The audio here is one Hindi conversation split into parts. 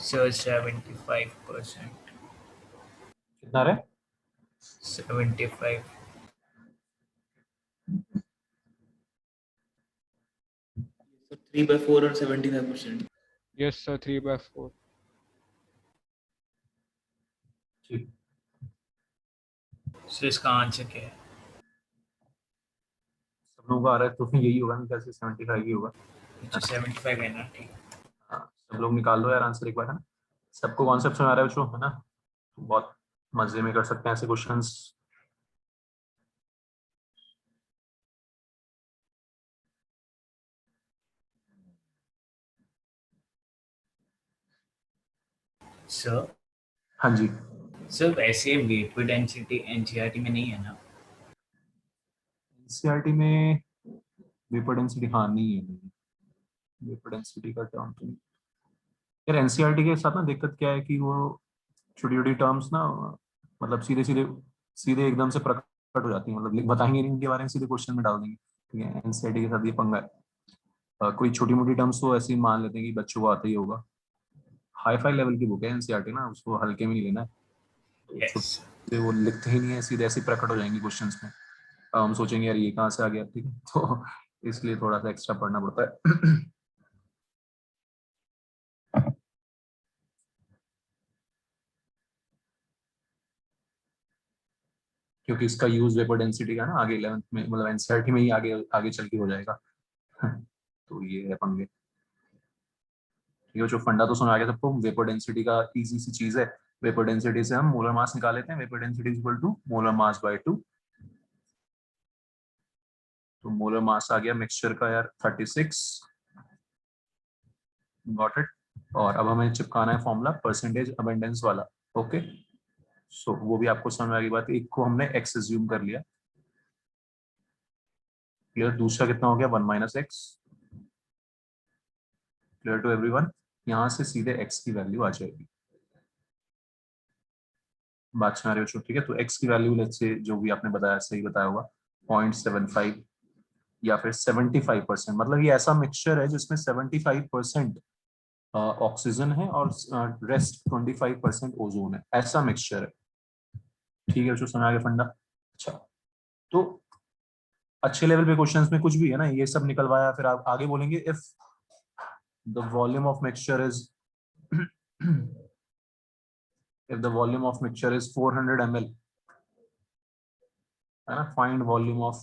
सर 75%। कितना रहे? 75। So 3/4 और 75%। Yes sir, 3/4. ठीक, सर इसका आंसर क्या है? सब लोगों का आ रहा है तो यही होगा, मेरे ख्याल से 75 ही होगा। अच्छा 75 है ना, ठीक। हाँ, सब लोग निकाल लो यार आंसर एक बार, है ना? सबको कॉन्सेप्ट समझ आ रहा है बच्चों, है ना? बहुत मजे में कर सकते हैं ऐसे क्वेश्चंस। सर हाँ जी, सर वैसे वेपर डेंसिटी एनसीईआरटी में नहीं है ना? एनसीईआरटी में वेपर डेंसिटी, हाँ नहीं है, नहीं वेपर डेंसिटी का टर्म तो नहीं। यार एनसीईआरटी के साथ ना दिक्कत क्या है कि वो छोटी छोटी टर्म्स ना, मतलब सीधे सीधे सीधे एकदम से प्रकट हो जाती हैं, मतलब बताएंगे नहीं इनके बारे में, सीधे क्वेश्चन में डाल देंगे। ठीक है, एनसीईआरटी के साथ ये पंगा है। कोई छोटी मोटी टर्म्स तो ऐसे ही मान लेते हैं कि बच्चों को आता ही होगा। हाई फाई लेवल की बुक है एनसीईआरटी ना, उसको हल्के में नहीं लेना है। तो यस। छोटे वो लिखते ही नहीं है, सीधे ऐसे प्रकट हो जाएंगे क्वेश्चंस में। अब हम सोचेंगे यार ये कहाँ से आ गया, ठीक है, तो इसलिए थोड़ा सा एक्स्ट्रा पढ़ना पड़ता है। क्योंकि इसका यूज वेपर डेंसिटी का ना आगे 11th में, मतलब एनसीईआरटी में ही आगे आगे चल के हो जाएगा। तो ये है पंगे। ये जो फंडा तो सुना गया सबको, वेपर डेंसिटी का इजी सी चीज है। वेपर डेंसिटी से हम मोलर मास निकाल लेते हैं, vapour density equal to molar mass by 2। तो मोलर मास आ गया मिक्सचर का यार 36। Got it. और अब हमें चिपकाना है फॉर्मूला परसेंटेज अबेंडेंस वाला। ओके, सो वो भी आपको समझ में आ गई बात। एक को हमने एक्स एज्यूम कर लिया, क्लियर। दूसरा कितना हो गया, 1 minus x. Clear to everyone. यहाँ से सीधे एक्स की वैल्यू आ जाएगी। बात सुना रहे हो, ठीक है। तो एक्स की वैल्यू लेट्स से जो भी आपने बताया सही बताया होगा, 0.75 या फिर 75%। मतलब ये ऐसा मिक्सचर है जिसमें 75% ऑक्सीजन है और रेस्ट 25% ओजोन है, ऐसा मिक्सचर है। ठीक है, जो समझ आ गया फंडा। अच्छा, तो अच्छे लेवल पे क्वेश्चंस में कुछ भी है ना, ये सब निकलवाया, फिर आप आगे बोलेंगे if the volume of mixture is if the volume of mixture is 400 ml, है ना, find volume of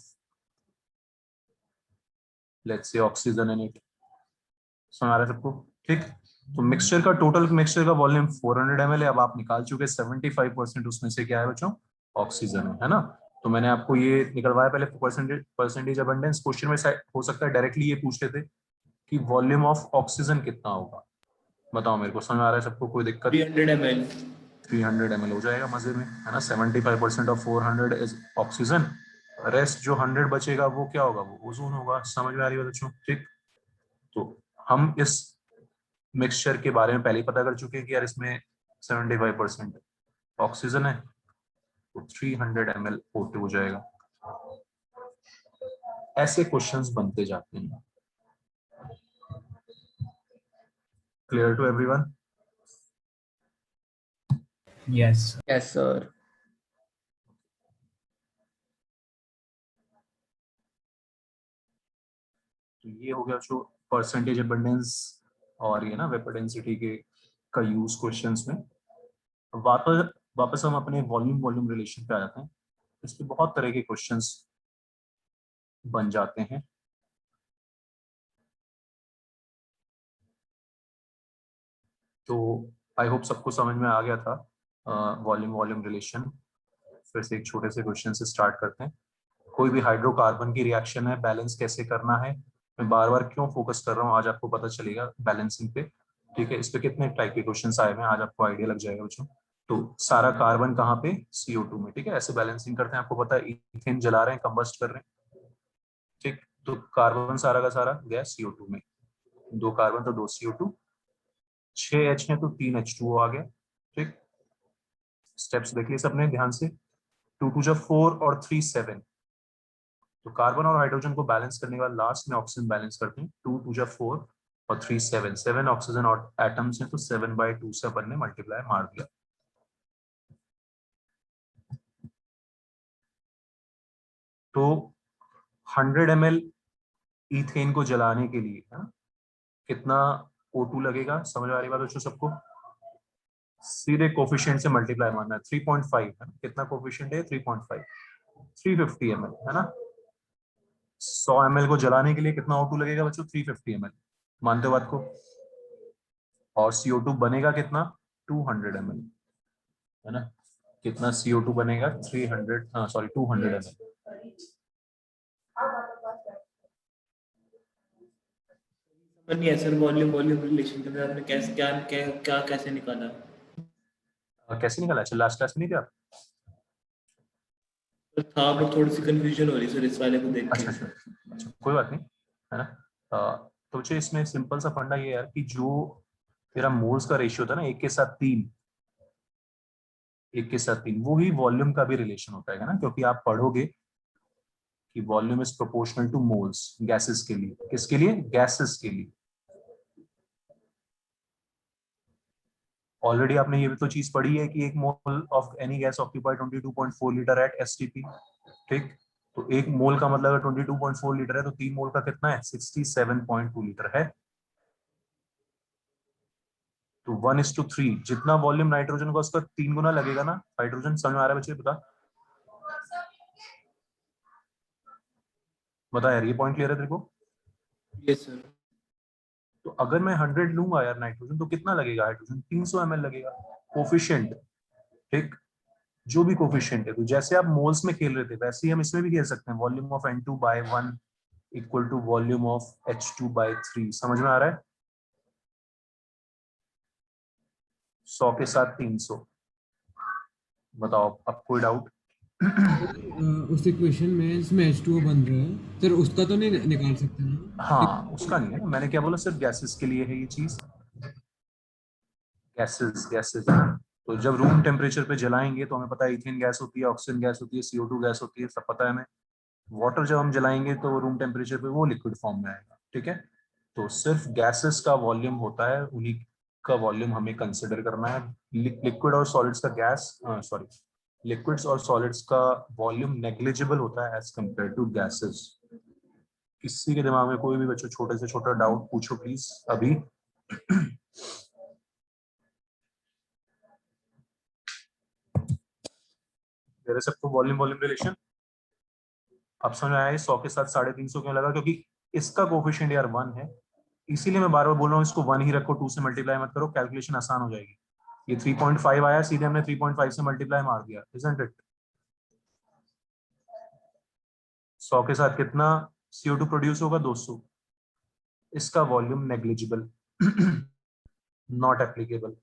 let's say oxygen in it। समझ आ रहा है सबको, ठीक। तो मिक्सचर का टोटल मिक्सचर का वॉल्यूम 400 ml है। अब आप निकाल चुके 75% उसमें से क्या है बच्चों, ऑक्सीजन है ना। तो मैंने आपको ये निकलवाया पहले परसेंटेज अबंडेंस। क्वेश्चन में हो सकता है डायरेक्टली ये पूछ लेते कि वॉल्यूम ऑफ ऑक्सीजन कितना होगा। बताओ मेरे को, समझ आ रहा है सबको, कोई दिक्कत? 300 ml। 300 ml हो जाएगा मजे में, है ना। 75% ऑफ 400 इज ऑक्सीजन। रेस्ट जो 100 बचेगा वो क्या होगा, वो ओजोन होगा। समझ में आ रही है बच्चों, ठीक। तो हम इस मिक्सचर के बारे में पहले ही पता कर चुके हैं कि यार इसमें 75% ऑक्सीजन है, तो 300 ml O2 हो जाएगा। ऐसे क्वेश्चंस बनते जाते हैं। Clear to everyone? Yes. Yes sir। तो ये हो गया जो परसेंटेज अबंडेंस और ये ना वेपर डेंसिटी के का यूज क्वेश्चंस में। वापस वापस हम अपने वॉल्यूम वॉल्यूम रिलेशन पे आ जाते हैं। इस पे बहुत तरह के क्वेश्चंस बन जाते हैं। तो आई होप सबको समझ में आ गया था वॉल्यूम वॉल्यूम रिलेशन। फिर से एक छोटे से क्वेश्चन से स्टार्ट करते हैं। कोई भी हाइड्रोकार्बन की रिएक्शन है, बैलेंस कैसे करना है। मैं बार बार क्यों फोकस कर रहा हूँ, आज आपको पता चलेगा बैलेंसिंग पे। ठीक है, इस पे कितने टाइप के क्वेश्चन आए हुए हैं आज आपको आइडिया लग जाएगा बच्चों। तो सारा कार्बन कहाँ पे, CO2 में। ठीक है, ऐसे बैलेंसिंग करते हैं। आपको पता है इथेन जला रहे हैं, कंबस्ट कर रहे हैं, ठीक। तो कार्बन सारा का सारा गया CO2 में। 2 कार्बन तो 2 CO2, 6 H है तो 3 H2O आ गया, ठीक। स्टेप्स देख लिए सबने ध्यान से। 2 2 जा 4 और 3 7। तो कार्बन और हाइड्रोजन को बैलेंस करने के बाद लास्ट में ऑक्सीजन बैलेंस करते हैं। 2 2 जा 4 और 3 7 ऑक्सीजन एटम्स हैं, तो 7/2 से अपन ने मल्टीप्लाई मार दिया। तो 100 ml इथेन को जलाने के लिए कितना O2 लगेगा? समझ आ रही बात बच्चों सबको? सीधे कोफिशिएंट से मल्टीप्लाई मारना है। 3.5 है ना? कितना कोफिशिएंट है? 3.5। 350 ml है ना? 100 ml को जलाने के लिए कितना O2 लगेगा बच्चों? 350 ml। मानते हो बात को? और CO2 बनेगा कितना? 200 ml है ना? कितना CO2 बनेगा? 200 ml। समझ नहीं है सर, वॉल्यूम वॉल्यूम रिलेशन के आपने कैसे क्या क्या क्या कैसे निकाला? कैसे निकाला? अच्छा, लास्ट क्लास में नहीं थे आप? तो था, पर थोड़ी सी कंफ्यूजन हो रही सर इस वाले को देख के। अच्छा, कोई बात नहीं, है ना? तो बच्चे इसमें सिंपल सा फंडा ये है यार कि जो तेरा मोल्स का रेशियो था ना, 1 के साथ 3, 1 के साथ 3, वो ही वॉल्यूम का भी रिलेशन होता है ना? क्योंकि आप पढ़ोगे कि volume is proportional two moles gases के लिए। किसके लिए? गैसेस के लिए। ऑलरेडी आपने ये भी तो चीज पढ़ी है कि 1 mole of any gas occupy 22.4 litre at STP. ठीक, तो 1 मोल का मतलब 22.4 लीटर है, तो 3 मोल का कितना है? 67.2 लीटर है। तो 1:3 जितना वॉल्यूम नाइट्रोजन का उसका 3 गुना लगेगा ना हाइड्रोजन। समझ में आ रहा है बच्चे? बता यार, ये पॉइंट क्लियर है तेरे को? Yes sir. तो अगर मैं 100 लूंगा यार नाइट्रोजन, तो कितना लगेगा हाइड्रोजन? 300 ml लगेगा कोफिशिएंट। ठीक, जो भी कोफिशिएंट है, तो जैसे आप मोल्स में खेल रहे थे वैसे ही हम इसमें भी खेल सकते हैं। Volume of N2/1 equal to volume of H2/3। समझ में आ रहा है? 100 के साथ 300। बताओ, अब कोई डाउट? उस इक्वेशन में इसमें H2O बन रहा है सर, उसका तो नहीं निकाल सकते ना? हाँ, उसका नहीं है ना, मैंने क्या बोला? सिर्फ गैसेस के लिए है ये चीज। गैसेस गैसेस तो जब रूम टेम्परेचर पे जलाएंगे तो हमें पता है इथेन गैस होती है, ऑक्सीजन गैस होती है, CO2 गैस होती है, सब पता है हमें। वाटर जब हम जलाएंगे तो रूम टेम्परेचर पे वो लिक्विड फॉर्म में आएगा। ठीक है, तो सिर्फ गैसेस का वॉल्यूम होता है, उन्हीं का वॉल्यूम हमें कंसिडर करना है। लिक्विड और सॉलिड्स का लिक्विड्स और सॉलिड्स का वॉल्यूम नेग्लिजिबल होता है एज कंपेयर टू गैसेस। किसी के दिमाग में कोई भी बच्चों छोटे से छोटा डाउट पूछो प्लीज अभी। मेरे सबको वॉल्यूम वॉल्यूम रिलेशन अब समझ में आया? 100 के साथ 350 क्यों लगा? क्योंकि इसका कोफिशिएंट यार 1 है, इसीलिए मैं बार बार बोल रहा हूँ इसको 1 ही रखो, 2 से मल्टीप्लाई मत करो, कैलकुलेशन आसान हो जाएगी। ये 3.5 आया, सीधे हमने 3.5 से मल्टीप्लाई मार दिया, इजंट इट? 100 के साथ कितना CO2 प्रोड्यूस होगा? 200। इसका volume negligible, not applicable.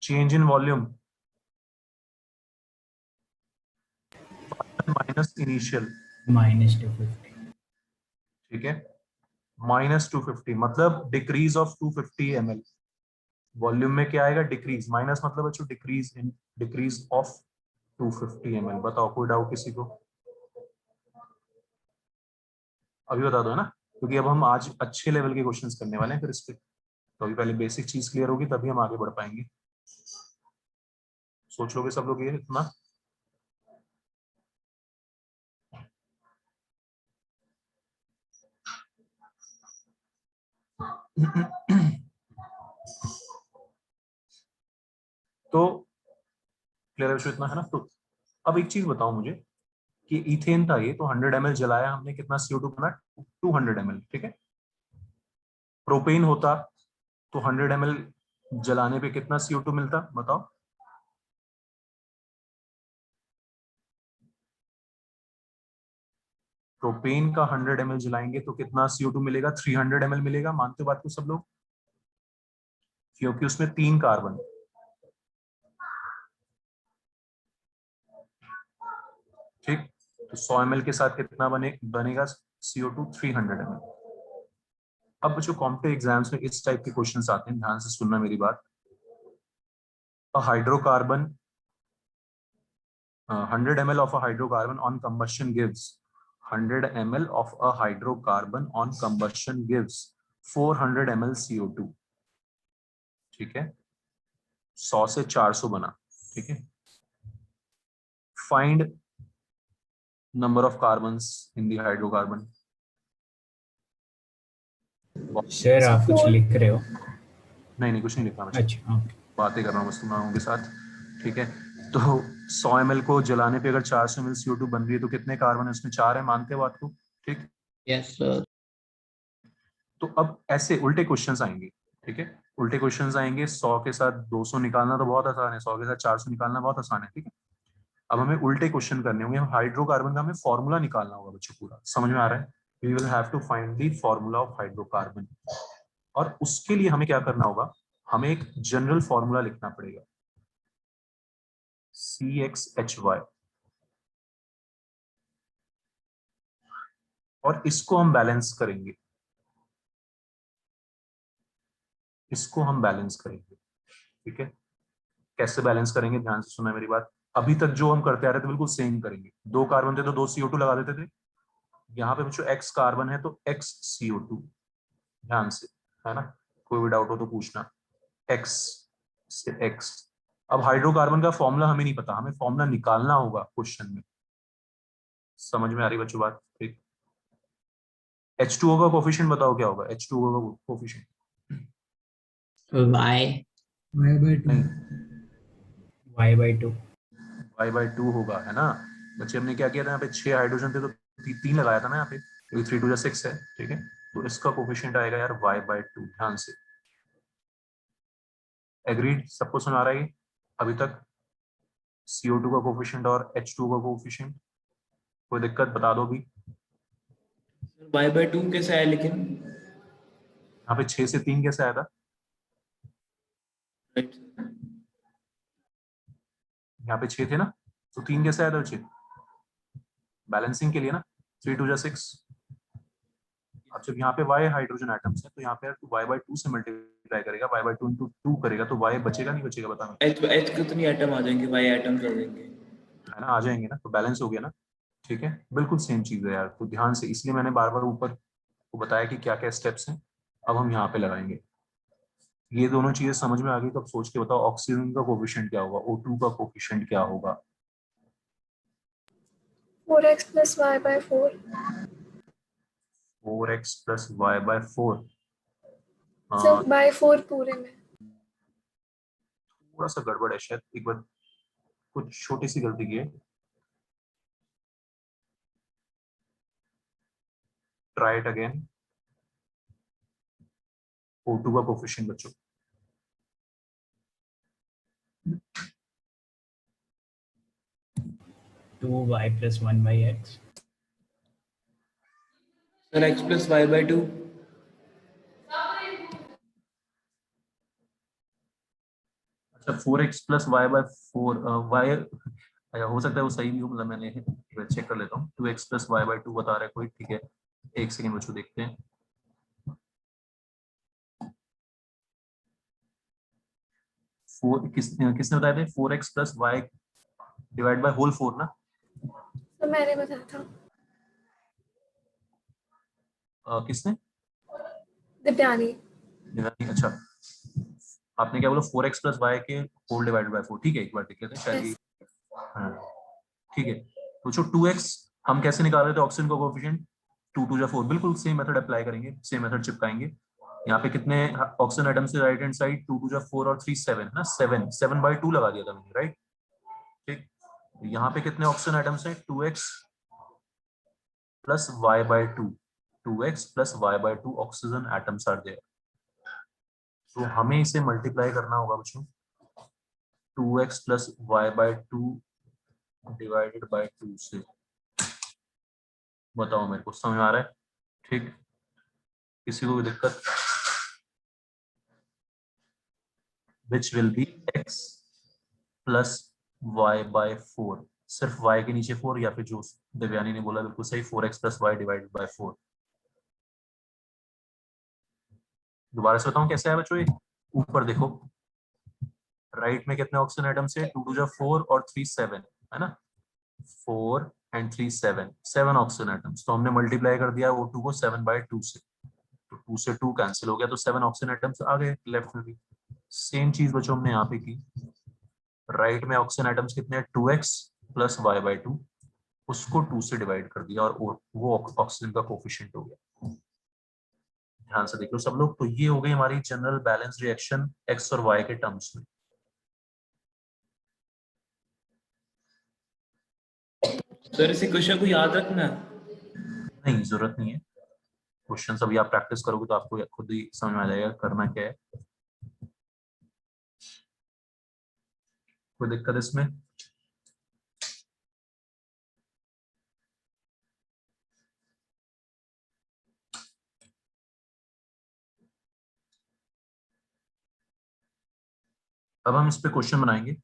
Change in volume minus initial, -250। ठीक है, -250 मतलब डिक्रीज ऑफ 250 ml। वॉल्यूम में क्या आएगा? डिक्रीज। माइनस मतलब बच्चों डिक्रीज ऑफ 250 ml। बताओ, कोई डाउट किसी को? अभी बता दो, है ना? क्योंकि अब हम आज अच्छे लेवल के क्वेश्चंस करने वाले हैं फिर इस पे, तो अभी पहले बेसिक चीज क्लियर होगी तभी हम आगे बढ़ पाएंगे। सोच लोगे सब लोग ये इतना? तो क्लियर इतना है ना? तो अब एक चीज बताओ मुझे कि इथेन था ये, तो 100 ml जलाया हमने, कितना CO2 बना? 200 ml। ठीक है, प्रोपेन होता तो 100 ml जलाने पे कितना CO2 मिलता? बताओ। प्रोपेन का 100 ml जलाएंगे तो कितना CO2 मिलेगा? 300 ml मिलेगा। मानते हो बात को सब लोग? क्योंकि उसमें 3 कार्बन। ठीक, तो 100 ml के साथ कितना बनेगा CO2? 300 ml। अब जो कॉम्पिटिटिव एग्जाम्स में इस टाइप के क्वेश्चंस आते हैं, ध्यान से सुनना मेरी बात। Hydrocarbon 100 ml of a hydrocarbon on combustion gives 100 ml of a hydrocarbon on combustion gives 400 ml CO2. ठीक है, 100 से 400 बना, ठीक है. Find number of carbons in the hydrocarbon. Sir आप कुछ लिख रहे हो? नहीं कुछ नहीं लिखा, मैं अच्छा, ओके. बातें कर रहा हूँ बस तुम लोगों के साथ, ठीक है. तो 100 ml को जलाने पे अगर 400 ml CO2 बन रही है तो कितने कार्बन है उसमें? 4 है, मानते हो बात को? ठीक. Yes sir. तो अब ऐसे उल्टे क्वेश्चंस आएंगे, ठीक है. उल्टे क्वेश्चंस आएंगे. 100 के साथ 200 निकालना तो बहुत आसान है, 100 के साथ 400 निकालना बहुत आसान है, ठीक है. अब हमें उल्टे क्वेश्चन करने होंगे. हाइड्रोकार्बन का हमें फॉर्मूला निकालना होगा बच्चों, पूरा समझ में आ रहा है? We will have to find the formula of hydrocarbon. और उसके लिए हमें क्या करना होगा? हमें एक जनरल फॉर्मूला लिखना पड़ेगा, CXHY. और इसको हम बैलेंस करेंगे, इसको हम बैलेंस करेंगे, ठीक है. कैसे बैलेंस करेंगे? ध्यान से सुना मेरी बात. अभी तक जो हम करते आ रहे थे बिल्कुल सेम करेंगे. 2 कार्बन थे तो 2 CO2 लगा देते थे. यहाँ पे बच्चों X कार्बन है तो X CO2. ध्यान से, है ना. कोई भी डाउट हो तो पूछना. X से X. अब हाइड्रोकार्बन का फॉर्मूला हमें नहीं पता, हमें फॉर्मूला निकालना होगा क्वेश्चन में. समझ में आ रही बच्चों बात? ठीक. H2O का कोफिशिएंट बताओ क्या होगा? H2O का कोफिशिएंट वाई y/2 नहीं, y/2. y/2 होगा, है ना. बच्चे हमने क्या किया था? यहाँ पे 6 हाइड्रोजन थे तो 3 लगाया था ना यहाँ पे. 3 2 6 है, ठीक है. तो इसका कोफिशिएंट आएगा यार y/2. ध्यान से. एग्रीड? सबको सुना रहा है अभी तक? CO2 का कोफिशिएंट और H2O का कोफिशिएंट. कोई दिक्कत बता दो भी. y/2 कैसे आया लेकिन? यहाँ पे 6 से 3 कैसे आया था? राइट। यहाँ पे 6 थे ना, तो 3 कैसे आया था बच्चे? बैलेंसिंग के लिए ना. 3 2 6. अब जब यहाँ पे y हाइड्रोजन एटम्स है तो यहाँ पे तू y/2 से मल्टीप्लाई करेगा, y/2 into 2 करेगा तो y बचेगा नहीं बचेगा? बता मैं. H कितनी एटम आ जाएंगे? y एटम्स आ जाएंगे, है ना, आ जाएंगे ना, तो बैलेंस हो गया ना. ठीक है, बिल्कुल सेम चीज है यार. तो ध्यान से, इसलिए मैंने बार बार ऊपर को बताया कि क्या क्या स्टेप्स हैं. अब हम यहाँ पे लगाएंगे. ये दोनों चीजें समझ में आ गई तो अब सोच के बताओ ऑक्सीजन का कोफिशिएंट क्या होगा, O2 का कोफिशिएंट क्या होगा? 4x plus y by 4. 4x plus y/4. सिर्फ by 4 पूरे में. थोड़ा सा गड़बड़ है शायद, एक बार कुछ छोटी सी गलती की है. Try it again. O2 का कोफिशिएंट बच्चों. Two y plus 1/x. Sir x plus y/2. अच्छा, 4x plus y/4. y अच्छा, हो सकता है वो सही भी हो, मतलब मैंने चेक कर लेता हूँ. 2x plus y/2 बता रहा है कोई, ठीक है. एक सेकेंड बच्चों, देखते हैं. 4 किसने बताया था? 4x plus y divide by whole 4 ना. तो मैंने बताया था. किसने? दिव्यानी. अच्छा, आपने क्या बोला? 4x plus y के होल डिवाइडेड बाय 4. ठीक है, एक बार देख लेते हैं शायद. Yes. हाँ, ठीक है. तो जो 2x हम कैसे निकाल रहे थे ऑक्सीजन का कोएफिशिएंट? 2 2 4. बिल्कुल सेम मेथड अप्लाई करेंगे, सेम मेथड चिपकाएंगे. यहाँ पे कितने ऑक्सीजन एटम से राइट हैंड साइड? 2 2 4 और 3 7 ना. 7/2 लगा दिया था मैंने, राइट. ठीक. यहाँ पे कितने ऑक्सीजन एटम्स हैं? 2x plus y/2. 2x plus y/2 oxygen atoms are there. तो हमें इसे मल्टीप्लाई करना होगा बच्चों. 2x plus y/2 divided by 2 से. बताओ मेरे को, समझ आ रहा है? ठीक. किसी को भी दिक्कत? Which will be x plus y/4. सिर्फ y के नीचे 4, या फिर जो दिव्यानी ने बोला बिल्कुल सही, 4x plus y divided by 4. दोबारा से बताऊं कैसे है बच्चों ये? ऊपर देखो, राइट में कितने ऑक्सीजन एटम्स है? 2 2 4 और 3 7, है ना. 4 एंड 3 7 ऑक्सीजन एटम्स। तो हमने मल्टीप्लाई कर दिया O2 को 7/2 से, तो 2 से 2 कैंसिल हो गया, तो 7 ऑक्सीजन एटम्स आ गए लेफ्ट में भी। सेम चीज बच्चों हमने यहाँ पे की, राइट में ऑक्सीजन एटम्स कितने हैं 2x + y/2, उसको 2 से डिवाइड कर दिया और वो ऑक्सीजन का कोफिशिएंट हो गया। ध्यान से देख लो सब लोग। तो ये हो गई हमारी जनरल बैलेंस रिएक्शन x और y के टर्म्स में। सर इस इक्वेशन को याद रखना है? नहीं, जरूरत नहीं है। क्वेश्चन अभी आप प्रैक्टिस करोगे तो आपको खुद ही समझ में आ जाएगा करना क्या है। कोई दिक्कत इसमें? अब हम इस पे क्वेश्चन बनाएंगे।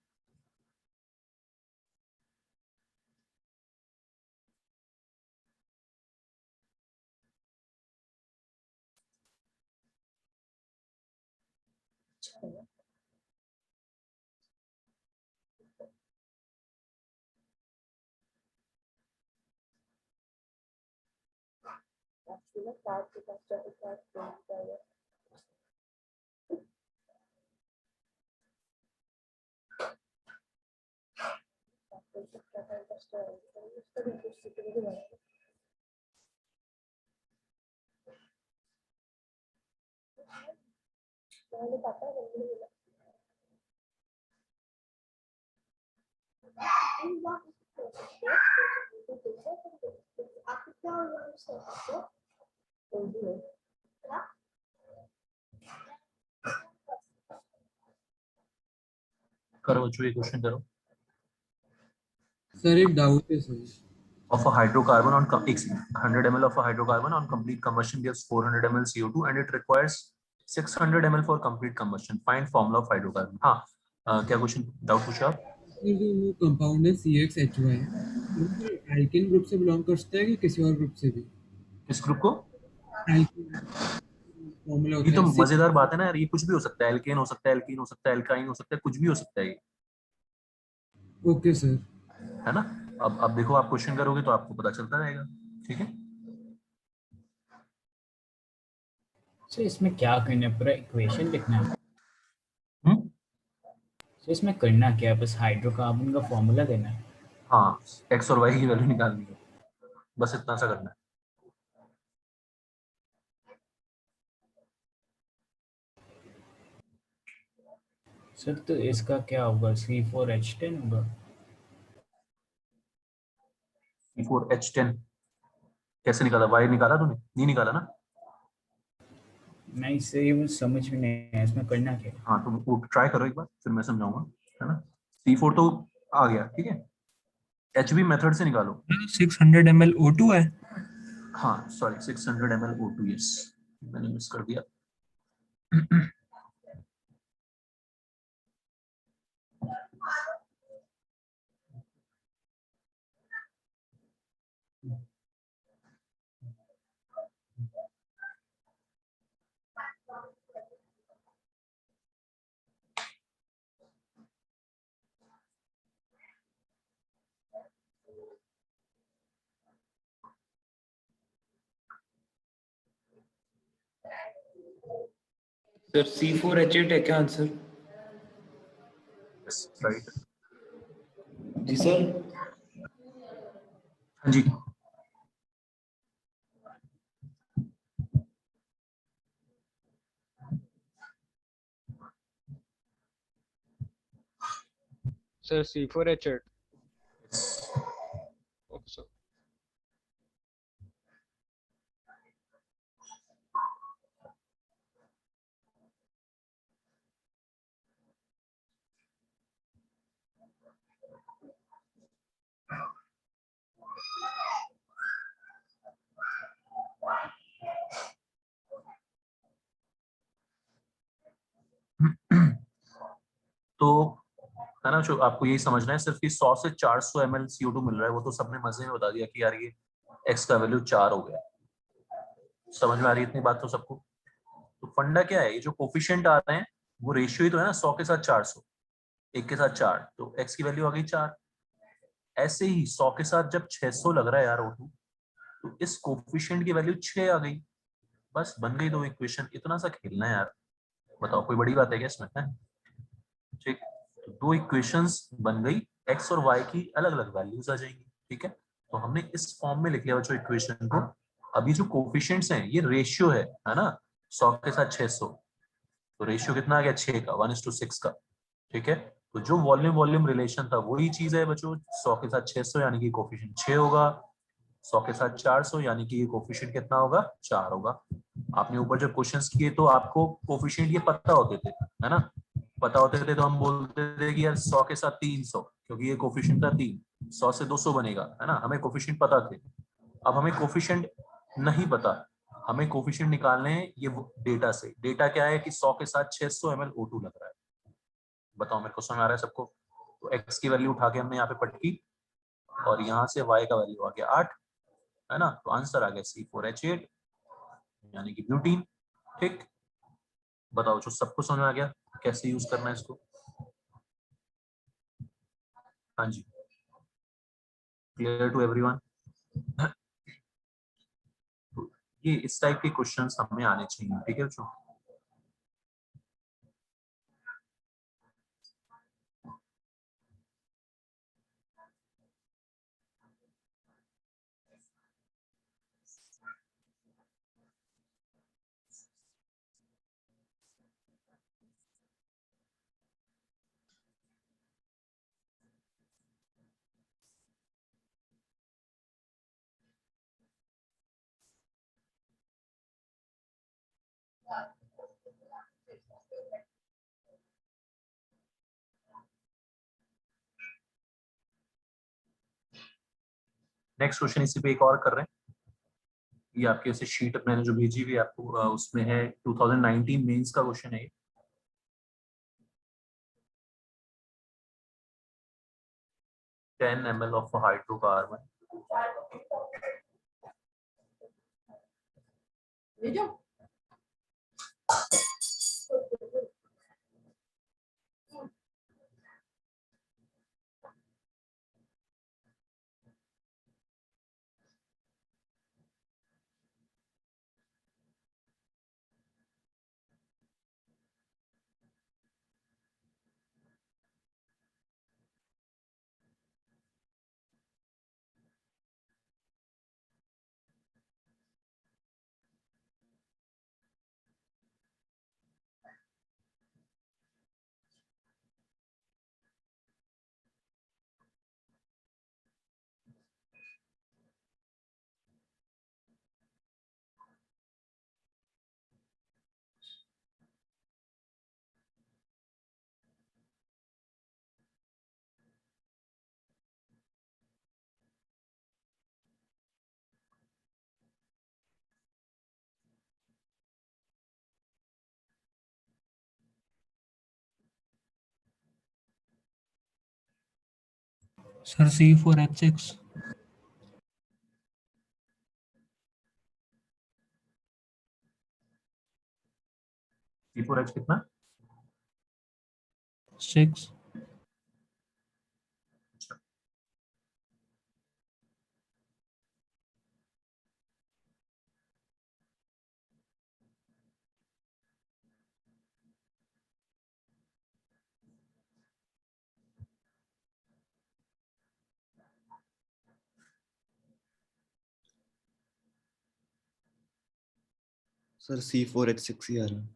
करो बच्चों, ये क्वेश्चन करो। सर एक डाउट है sir. Of a hydrocarbon on 100 ml of a hydrocarbon on complete combustion gives 400 ml CO2 and it requires 600 ml for complete combustion. Find formula of hydrocarbon. हाँ, क्या क्वेश्चन डाउट पूछा आप? सर जो वो कंपाउंड है CXHY, एल्केन ग्रुप से बिलोंग करता है कि किसी और ग्रुप से भी? किस ग्रुप को? एल्केन फॉर्मूला ये होता तो है मजेदार बात है ना यार, ये कुछ भी हो सकता है, एल्केन हो सकता है, एल्कीन हो सकता है, एल्काइन हो सकता है, कुछ भी हो सकता है ये, ओके सर। है ना। अब देखो, आप क्वेश्चन करोगे तो आपको पता चलता रहेगा। ठीक है, सर इसमें क्या करना है, पूरा इक्वेशन लिखना है? हम्म, सर इसमें करना क्या है, बस हाइड्रोकार्बन का फॉर्मूला देना है? हाँ, एक्स और वाई की वैल्यू निकालनी है, बस इतना सा करना है। सर तो इसका क्या होगा, C4H10 होगा? C4H10 कैसे निकाला? वाई निकाला तूने? नहीं निकाला ना। नहीं सर, ये मुझे समझ में नहीं आया, इसमें करना क्या है? हाँ, तो वो ट्राई करो एक बार, फिर मैं समझाऊंगा, है ना। C4 तो आ गया, ठीक है। HB मेथड से निकालो। 600 ml O2 है। हाँ सॉरी, 600 ml O2, यस, मैंने मिस कर दिया। सर C4H8 है क्या आंसर? Yes right. जी सर। हाँ जी, Sir, C4H8. Okay, sir. तो है ना, जो आपको यही समझना है, सिर्फ ये 100 से 400 ml CO2 मिल रहा है, वो तो सबने मजे में बता दिया कि यार ये x का वैल्यू 4 हो गया। समझ में आ रही है इतनी बात तो सबको? तो फंडा क्या है, ये जो कोफिशिएंट आ रहे हैं वो रेशियो ही तो है ना, 100 के साथ 400, 1 के साथ 4, तो x की वैल्यू आ गई 4। ऐसे ही 100 के साथ जब 600 लग रहा है यार O2, तो इस कोफिशिएंट की वैल्यू 6 आ गई, बस बन गई दो इक्वेशन। इतना सा खेलना है यार, बताओ कोई बड़ी बात है क्या इसमें? है ठीक, तो दो इक्वेशंस बन गई, एक्स और वाई की अलग अलग वैल्यूज आ जाएंगी। ठीक है, तो हमने इस फॉर्म में लिख लिया बच्चों इक्वेशन को। अभी जो कोफिशिएंट्स हैं ये रेशियो है ना, 100 के साथ 600, तो रेशियो कितना आ गया 6 का, 1:6 का। ठीक है, तो जो वॉल्यूम वॉल्यूम रिलेशन था वही चीज है बच्चों, 100 के साथ 600 यानी कि कोफिशिएंट 6 होगा, 100 के साथ 400 यानी कि ये कोफिशिएंट कितना होगा, 4 होगा। आपने ऊपर जब क्वेश्चंस किए तो आपको कोफिशिएंट ये पता होते थे, है ना, पता होते थे तो हम बोलते थे कि यार 100 के साथ 300, क्योंकि ये कोफिशिएंट था 3, 100 से 200 बनेगा, है ना, हमें कोफिशिएंट पता थे। अब हमें कोफिशिएंट नहीं पता, हमें कोफिशिएंट निकालने हैं ये डेटा से। डेटा क्या है कि 100 के साथ 600 ml O2 लग रहा है। बताओ मेरे को समझ आ रहा है सबको? तो x की वैल्यू उठा के हमने यहाँ पे पट की, और यहाँ से y का वैल्यू आ गया 8, है ना, तो आंसर आ गया C4H8 यानी कि ब्यूटीन। ठीक, बताओ जो सबको समझ में आ गया कैसे यूज करना है इसको? हाँ जी, क्लियर टू एवरीवन? तो ये इस टाइप के क्वेश्चंस हमें आने चाहिए। ठीक है बच्चों, नेक्स्ट क्वेश्चन इसी पे एक और कर रहे हैं। ये आपके ऐसे शीट मैंने जो भेजी हुई है आपको, उसमें है 2019 मेंस का क्वेश्चन है ये। 10 ml of hydrocarbon sir C4H6 C4H कितना? 6 सर C4H6 ही आ रहा है।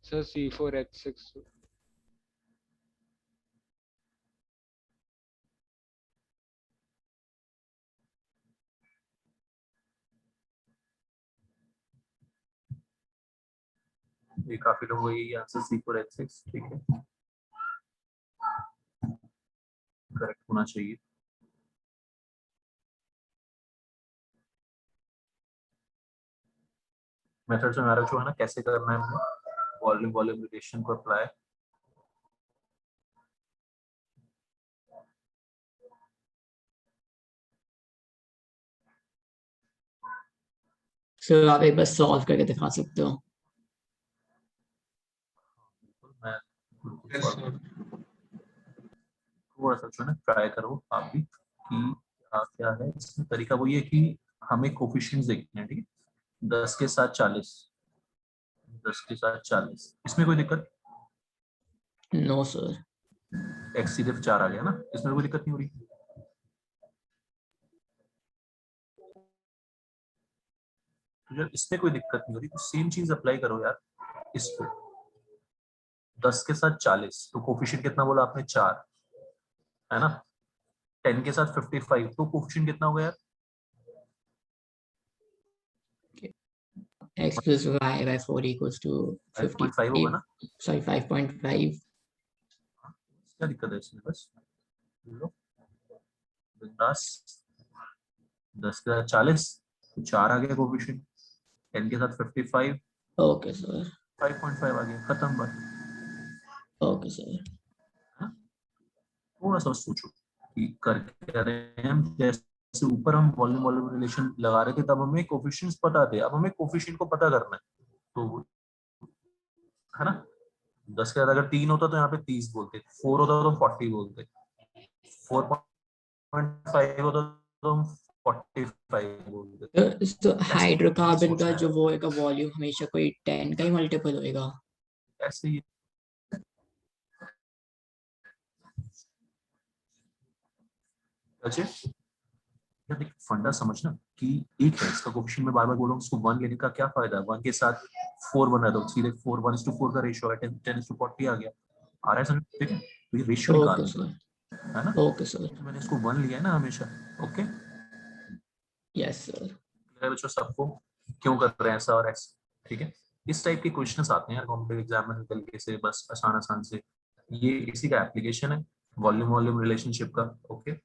Sir, C4H6. ये काफी लोग यही आंसर C4H6। ठीक है, करेक्ट होना चाहिए। मेथड्स में हमारा जो है ना, कैसे करना है हमें वॉल्यूम वॉल्यूम रिलेशन को अप्लाई। सर आप एक बार सॉल्व करके दिखा सकते हो? मैं Yes, sir. थोड़ा सा जो है ना ट्राई करो आप भी कि क्या है इसमें तरीका। वो ये कि हमें कोफिशिएंट्स देखने हैं, ठीक है। 10 के साथ 40, 10 के साथ 40, इसमें कोई दिक्कत? No sir. x सीधे 4 आ गया ना, इसमें कोई दिक्कत नहीं हो रही। तो जब इसमें कोई दिक्कत नहीं हो रही तो सेम चीज अप्लाई करो यार इस पे। 10 के साथ 40 तो कोफिशिएंट कितना बोला आपने? 4, है ना। 10 के साथ 55 तो कोफिशिएंट कितना हो गया यार? x plus y by 4 equals to 5.5 होगा 55, ना। sorry 5.5। क्या दिक्कत है इसमें? बस लो, बिंदास। 10 के साथ 40 तो 4 आ गया कोफिशिएंट। 10 के साथ 55, ओके सर। 5.5 आ गया, खत्म बात। Okay sir. थोड़ा सा सोचो कि कर क्या रहे हैं हम। जैसे ऊपर हम वॉल्यूम वॉल्यूम रिलेशन लगा रहे थे तब हमें कोफिशिएंट्स पता थे, अब हमें कोफिशिएंट को पता करना है। तो है ना, 10 के साथ अगर 3 होता तो यहाँ पे 30 बोलते, 4 होता तो 40 बोलते, 4.5 होता तो हम 45 बोलते। तो ऐसे हाइड्रोकार्बन का सोचना जो है, वो होगा वॉल्यूम हमेशा कोई 10 का ही मल्टीपल होएगा? ऐसे ही। अच्छा यार देख, फंडा समझना कि एक है इसका कोफिशिएंट, में बार बार बोल रहा हूँ, उसको 1 लेने का क्या फायदा है? 1 के साथ 4 बन रहा है तो सीधे 4 1:4 का रेशियो है, 10:40 आ गया। आ रहा है समझ? ठीक है, तो ये रेशियो ओके निकालना सर। है ना। Okay sir. तो मैंने इसको 1 लिया है ना हमेशा। Okay, yes sir. बच्चों सबको क्यों कर रहे हैं ऐसा और ऐसा, ठीक है। इस टाइप के क्वेश्चंस आते हैं यार कॉम्पिटिटिव एग्जाम में तरीके से, बस आसान आसान से। ये इसी का एप्लीकेशन है वॉल्यूम वॉल्यूम रिलेशनशिप का। ओके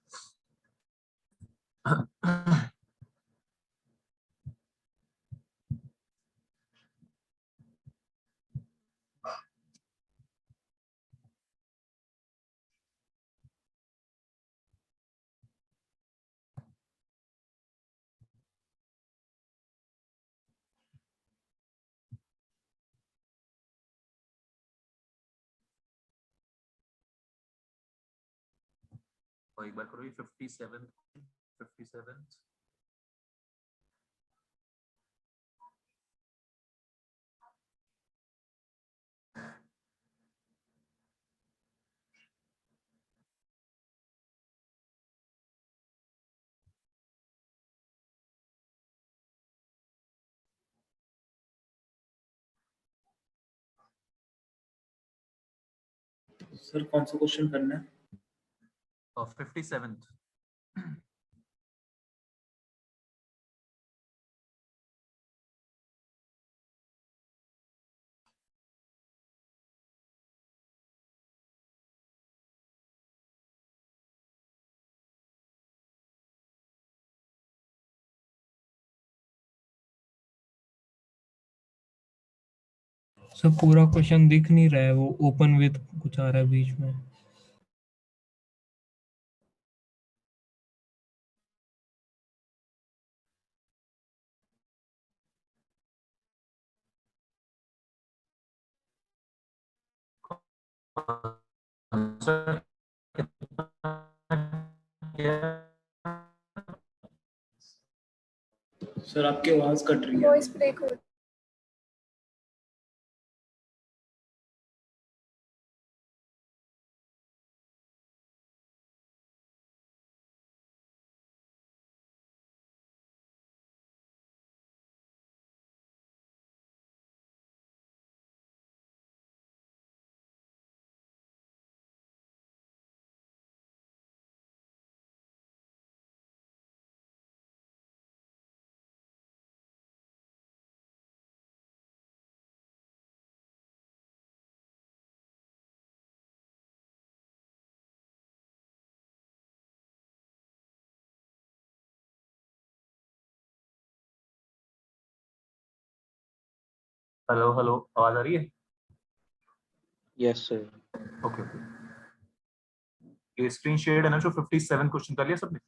और एक बार करो ये 57, 57। सर कौन सा क्वेश्चन करना है? और 57। सर पूरा क्वेश्चन दिख नहीं रहा है, वो ओपन विथ कुछ आ रहा है बीच में। सर आपकी आवाज कट रही है। वॉइस ब्रेक हो हेलो हेलो, आवाज आ रही है? Yes, sir. Okay okay. ये स्क्रीन शेयर है ना, जो 57 क्वेश्चन कर लिया सबने?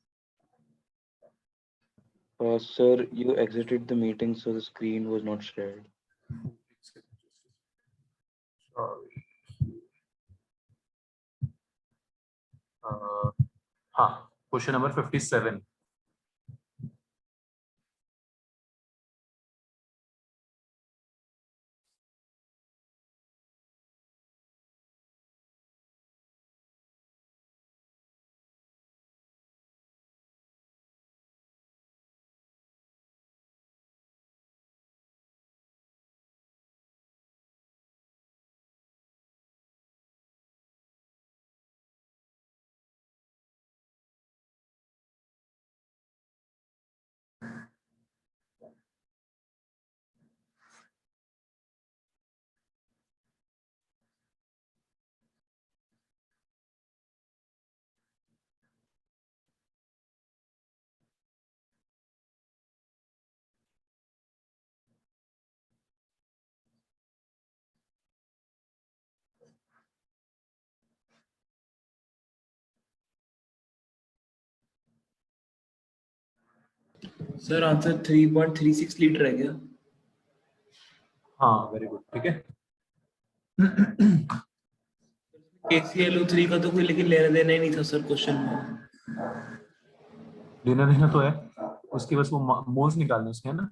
Sir, you exited the meeting, so the screen was not shared. हाँ, question number 57। Sir answer 3.36 litre है क्या? हाँ वेरी गुड, ठीक है। KClO3 का तो कोई लेकिन लेना देना ही नहीं था सर क्वेश्चन में। लेना देना तो है, उसकी बस वो मोल्स निकालने उसके, है ना?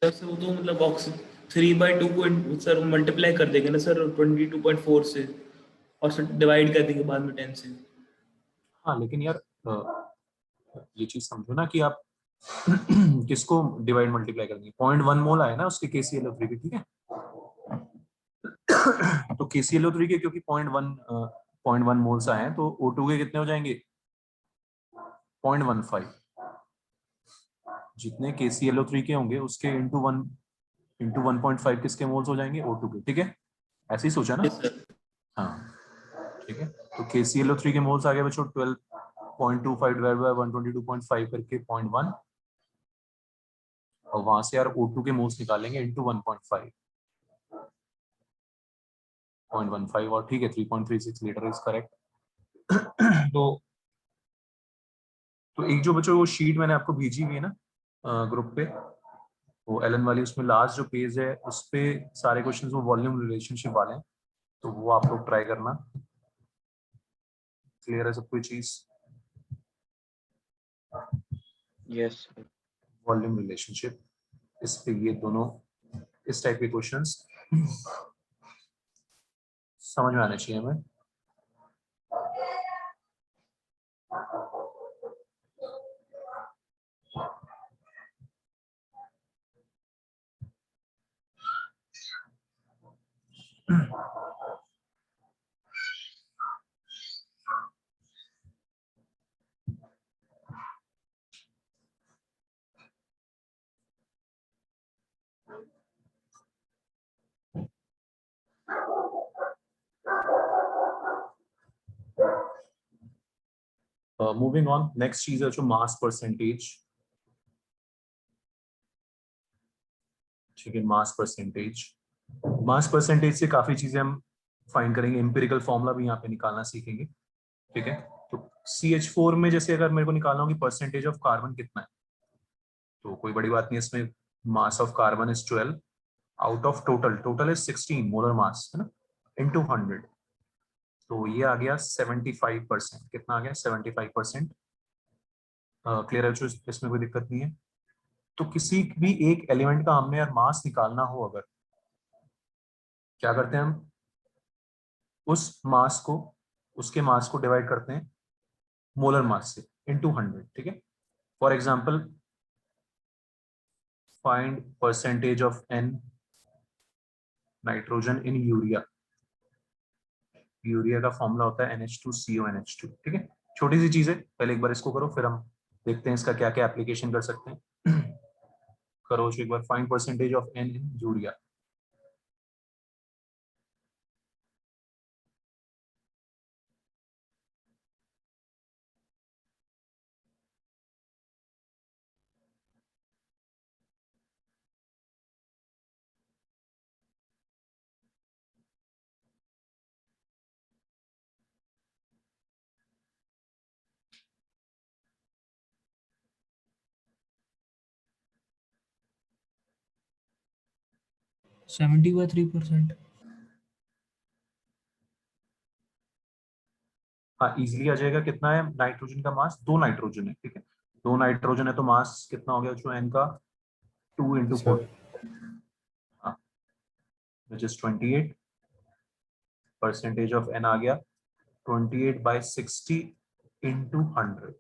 सर से वो तो मतलब ऑक्सीजन 3/2 को सर मल्टीप्लाई कर देंगे ना सर 22.4 से, और सर डिवाइड कर देंगे बाद में 10 से। हाँ लेकिन यार ये चीज समझो ना कि आप किसको डिवाइड मल्टीप्लाई कर देंगे। 0.1 मोल आया ना उसके KClO3 के, ठीक है? तो KClO3 के क्योंकि 0.1 मोल्स आए हैं, तो O2 के कितने हो जाएंगे? 0.15। जितने KClO3 के होंगे उसके इंटू 1.5 किसके मोल्स हो जाएंगे? O2 के, ठीक है? ऐसे ही सोचा ना? Yes sir. हाँ ठीक है। तो KClO3 के मोल्स आ गए बच्चों 12.25 डिवाइड बाय 122.5 करके 0.1, और वहां से यार O2 के मोल्स निकालेंगे इंटू 1.5, 0.15, और ठीक है 3.36 लीटर इज करेक्ट। तो एक जो बच्चों वो शीट मैंने आपको भेजी हुई है ना ग्रुप पे, वो एलन वाली, उसमें लास्ट जो पेज है उस पे सारे क्वेश्चंस वो वॉल्यूम रिलेशनशिप वाले हैं, तो वो आप लोग ट्राई करना। क्लियर है सब कोई चीज? Yes, sir. वॉल्यूम रिलेशनशिप, इस पे ये दोनों इस टाइप के क्वेश्चंस समझ में आने चाहिए हमें। मूविंग ऑन, नेक्स्ट चीज है जो मास परसेंटेज। ठीक है, मास परसेंटेज। मास परसेंटेज से काफी चीजें हम फाइंड करेंगे, एम्पिरिकल फॉर्मूला भी यहाँ पे निकालना सीखेंगे, ठीक है? तो CH4 में जैसे अगर मेरे को निकालना हो कि परसेंटेज ऑफ कार्बन कितना है, तो कोई बड़ी बात नहीं, इसमें mass of carbon is 12 out of total is 16 molar mass, है ना, इनटू 100। तो ये आ गया 75%। कितना आ गया? 75%। क्लियर है? इसमें कोई दिक्कत नहीं है। तो किसी भी एक एलिमेंट का हमने यार मास निकालना हो, अगर क्या करते हैं हम, उस मास को, उसके मास को डिवाइड करते हैं मोलर मास से इनटू 100, ठीक है? For example find percentage of N nitrogen in urea. Urea का फॉर्मूला होता है NH2CONH2, ठीक है? छोटी सी चीज है, पहले एक बार इसको करो, फिर हम देखते हैं इसका क्या क्या एप्लीकेशन कर सकते हैं। करो एक बार, find percentage of N in urea. 70/3%. हाँ इजीली आ जाएगा। कितना है नाइट्रोजन का मास? 2 नाइट्रोजन है, ठीक है। 2 नाइट्रोजन है तो मास कितना हो गया जो एन का? 2 इंटू 4, हाँ, which is 28। Percentage of N आ गया 28/60 इंटू 100,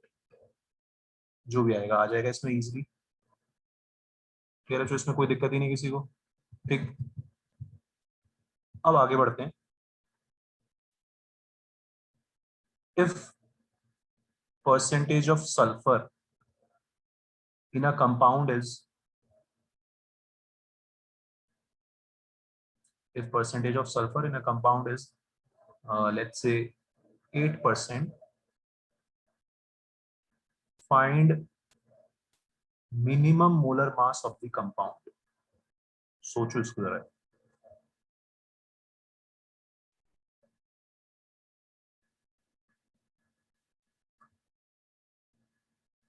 जो भी आएगा आ जाएगा इसमें इजीली। क्लियर है? जो इसमें कोई दिक्कत ही नहीं किसी को, ठीक। अब आगे बढ़ते हैं। If percentage of sulfur in a compound is, if percentage of sulfur in a compound is let's say 8%, find minimum molar mass of the compound. सोचो इसको जरा।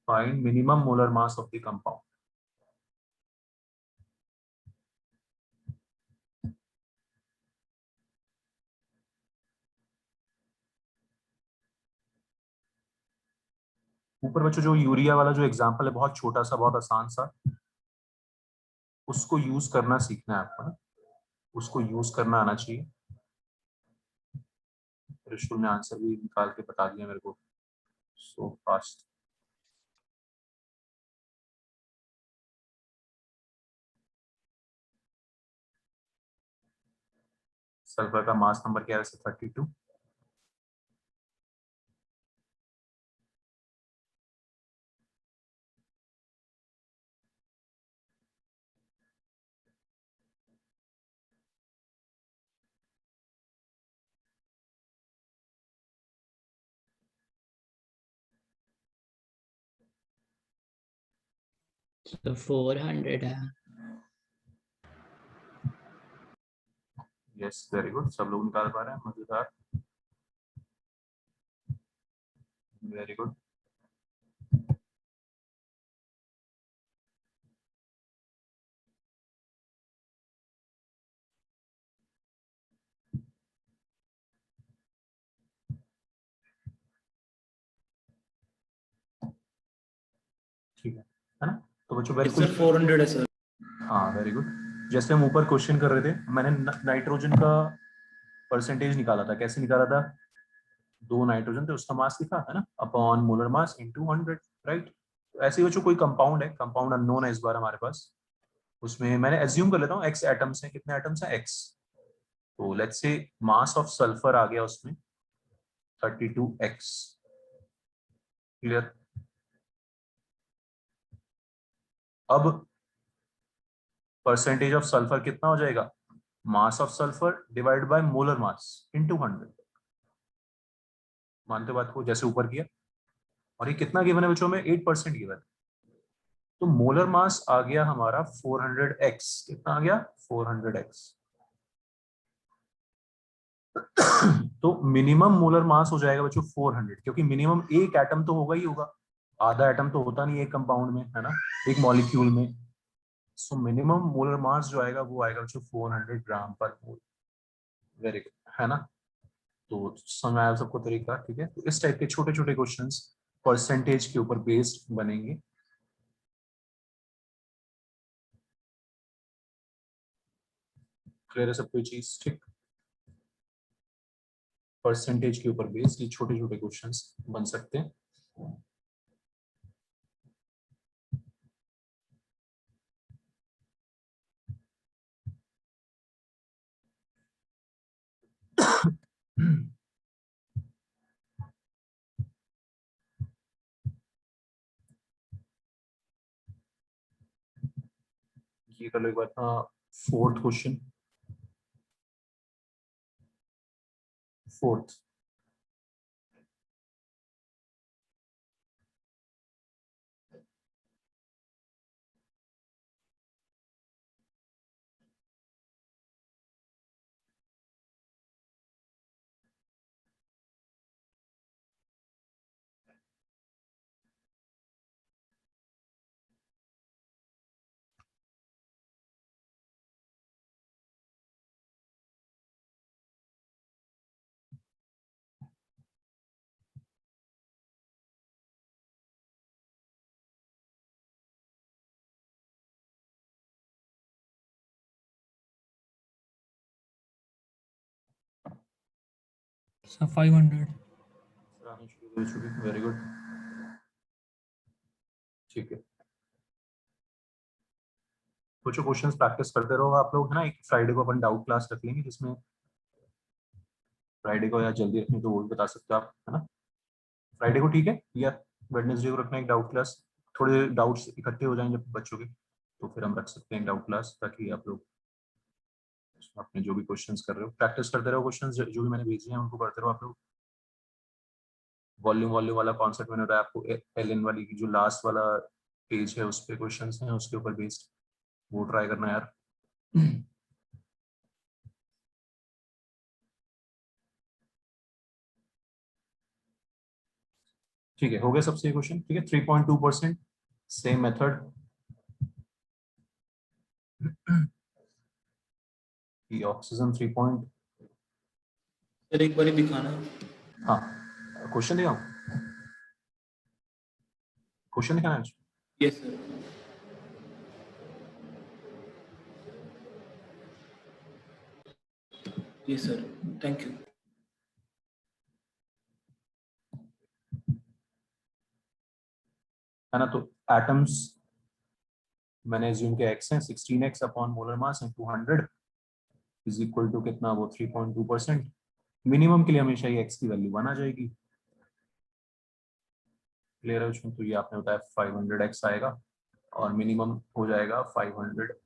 Find minimum molar mass of the compound. ऊपर बच्चों जो यूरिया वाला जो एग्जांपल है, बहुत छोटा सा, बहुत आसान सा, उसको यूज करना सीखना है आपको ना, उसको यूज करना आना चाहिए। ऋषुल ने आंसर भी निकाल के बता दिया मेरे को, सो फास्ट। सल्फर का मास नंबर क्या है? 32। तो 400 है। यस वेरी गुड, सब लोग निकाल पा रहे हैं, मजेदार, वेरी गुड। ठीक है ना? तो बच्चों Yes, बिल्कुल, sir, 400 है सर। हाँ वेरी गुड। जैसे हम ऊपर क्वेश्चन कर रहे थे, मैंने नाइट्रोजन का परसेंटेज निकाला था। कैसे निकाला था? 2 नाइट्रोजन थे, उसका मास लिखा है ना, upon molar mass into 100, right. तो ऐसे ही बच्चों कोई कंपाउंड है, कंपाउंड अननोन है इस बार हमारे पास, उसमें मैंने एज्यूम कर लेता हूँ एक्स एटम्स हैं। कितने एटम्स हैं? एक्स। तो let's say mass of sulphur आ गया उसमें 32x। क्लियर? अब परसेंटेज ऑफ सल्फर कितना हो जाएगा? Mass of sulphur divide by molar mass into 100। मानते बात को? जैसे ऊपर किया। और ये कितना गिवन है बच्चों में? 8% गिवन। तो मोलर मास आ गया हमारा 400x। कितना आ गया? 400x। तो मिनिमम मोलर मास हो जाएगा बच्चों 400, क्योंकि मिनिमम एक एटम तो होगा ही होगा, आधा एटम तो होता नहीं एक कंपाउंड में, है ना, एक मॉलिक्यूल में। सो मिनिमम मोलर मास जो आएगा वो आएगा बच्चों 400 ग्राम पर मोल। वेरी गुड, है ना? तो समझ आया सबको तरीका? ठीक है। तो इस टाइप के छोटे छोटे क्वेश्चंस परसेंटेज के ऊपर बेस्ड बनेंगे। क्लियर है सब कोई चीज? ठीक। परसेंटेज के ऊपर बेस्ड ये छोटे छोटे क्वेश्चंस बन सकते हैं। ये कर लो एक बार। Fourth question, fourth. Sir 500. Very good, ठीक है। कुछ क्वेश्चंस प्रैक्टिस करते रहो आप लोग, है ना। एक फ्राइडे को अपन डाउट क्लास रख लेंगे, जिसमें फ्राइडे को या जल्दी रखनी तो वो भी बता सकते हो आप, है ना। फ्राइडे को ठीक है, या वेडनेसडे को रखना एक डाउट क्लास। थोड़े डाउट्स इकट्ठे हो जाएं जब बच्चों के, तो फिर हम रख सकते हैं डाउट क्लास, ताकि आप लोग अपने जो भी क्वेश्चंस कर रहे हो प्रैक्टिस करते रहो। क्वेश्चंस जो भी मैंने भेजे हैं उनको करते रहो आप लोग। वॉल्यूम वाला कॉन्सेप्ट मैंने बताया आपको, एलएन वाली की जो लास्ट वाला पेज है उस पे क्वेश्चंस हैं, उसके ऊपर बेस्ड वो ट्राई करना यार। ठीक है, हो गया सबसे क्वेश्चन, ठीक है। 3.2% सेम मेथड, कि ऑक्सीजन 3 पॉइंट। सर एक बार ही दिखाना. हाँ, क्वेश्चन दिखाऊं, क्वेश्चन दिखाना है। Yes sir. Yes sir, thank you. है ना। तो एटम्स मैंने एज्यूम किया x है, 16x upon molar mass in 200 is equal to कितना, वो 3.2%। मिनिमम के लिए हमेशा ये x की वैल्यू 1 आ जाएगी। क्लियर है उसमें, तो ये आपने बताया 500x आएगा और मिनिमम हो जाएगा 500।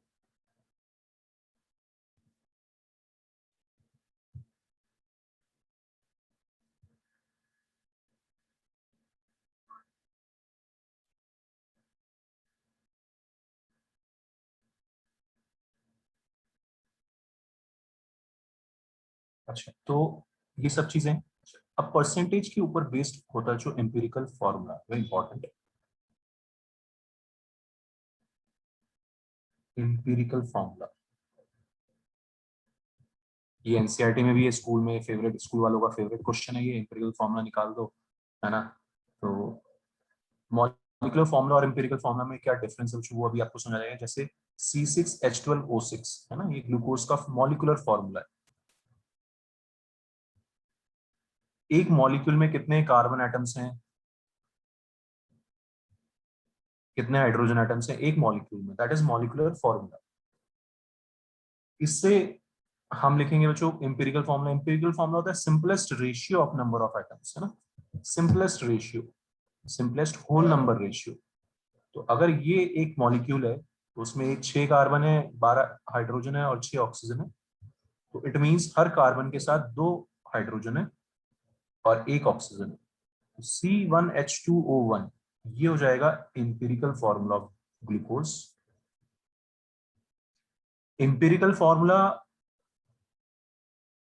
अच्छा, तो ये सब चीजें अब परसेंटेज के ऊपर बेस्ड होता है, जो एम्पिरिकल फॉर्मूला वेरी इंपॉर्टेंट है। एम्पिरिकल फॉर्मूला ये एनसीईआरटी में भी है, स्कूल में फेवरेट, स्कूल वालों का फेवरेट क्वेश्चन है ये, एम्पिरिकल फॉर्मूला निकाल दो, है ना। तो मॉलिक्यूलर फॉर्मूला और एम्पिरिकल फॉर्मूला में क्या डिफरेंस है वो अभी आपको समझ आएगा। जैसे C6H12O6 है ना, ये ग्लूकोज का मॉलिक्यूलर फॉर्मूला है। एक मॉलिक्यूल में कितने कार्बन एटम्स हैं, कितने हाइड्रोजन एटम्स हैं एक मॉलिक्यूल में, दैट इज मॉलिक्यूलर फॉर्मूला। इससे हम लिखेंगे बच्चों एम्पिरिकल फॉर्मूला। एम्पिरिकल फॉर्मूला होता है simplest ratio of number of atoms, है ना, simplest ratio, simplest whole number ratio. तो अगर ये एक मॉलिक्यूल है तो उसमें एक 6 कार्बन है, 12 हाइड्रोजन है और 6 ऑक्सीजन है, तो इट मींस हर कार्बन के साथ 2 हाइड्रोजन है और 1 ऑक्सीजन है। तो C1H2O1 ये हो जाएगा empirical formula of glucose. Empirical formula